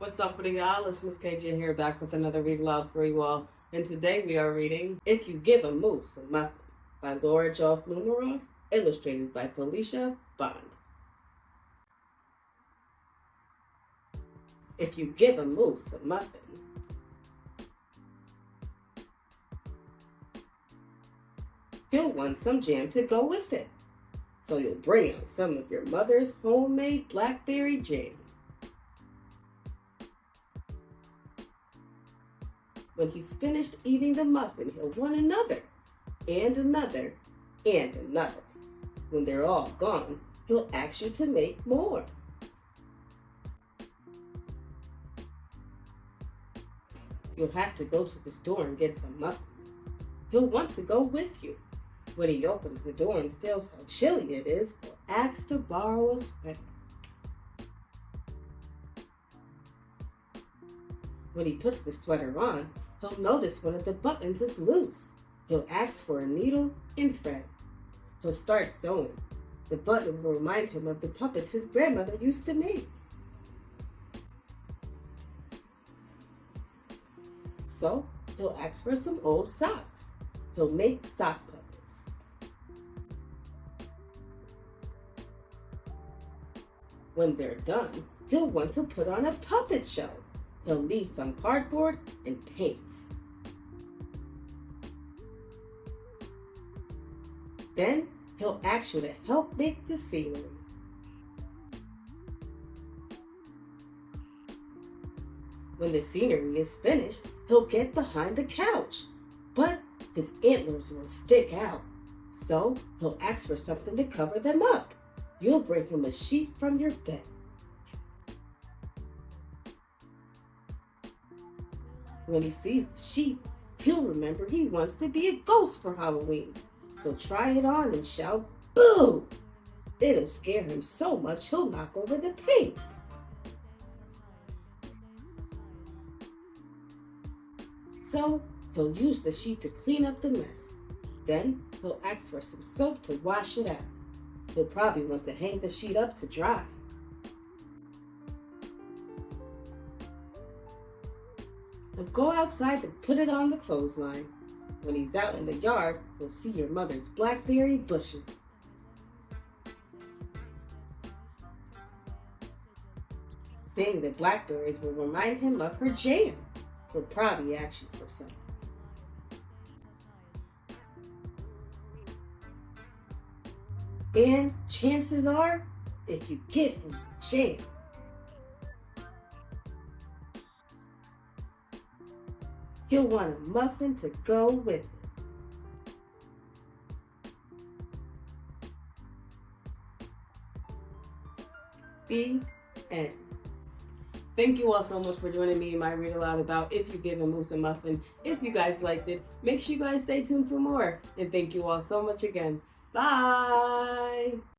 What's up with y'all? It's Miss KJ here, back with another read aloud for you all. And today we are reading If You Give a Moose a Muffin by Laura Joffe Numeroff, illustrated by Felicia Bond. If you give a moose a muffin, he'll want some jam to go with it. So you'll bring out some of your mother's homemade blackberry jam. When he's finished eating the muffin, he'll want another, and another, and another. When they're all gone, he'll ask you to make more. You'll have to go to the store and get some muffins. He'll want to go with you. When he opens the door and feels how chilly it is, he'll ask to borrow a sweater. When he puts the sweater on, he'll notice one of the buttons is loose. He'll ask for a needle and thread. He'll start sewing. The button will remind him of the puppets his grandmother used to make. So, he'll ask for some old socks. He'll make sock puppets. When they're done, he'll want to put on a puppet show. He'll need some cardboard and paints. Then he'll ask you to help make the scenery. When the scenery is finished, he'll get behind the couch, but his antlers will stick out. So he'll ask for something to cover them up. You'll bring him a sheet from your bed. When he sees the sheet, he'll remember he wants to be a ghost for Halloween. He'll try it on and shout, "Boo!" It'll scare him so much he'll knock over the paints. So he'll use the sheet to clean up the mess. Then he'll ask for some soap to wash it out. He'll probably want to hang the sheet up to dry. He'll go outside to put it on the clothesline. When he's out in the yard, he'll see your mother's blackberry bushes. Seeing the blackberries will remind him of her jam. He'll probably ask you for some. And chances are, if you give him jam, he'll want a muffin to go with it. The end. Thank you all so much for joining me in my read aloud about If You Give a Moose a Muffin. If you guys liked it, make sure you guys stay tuned for more. And thank you all so much again. Bye!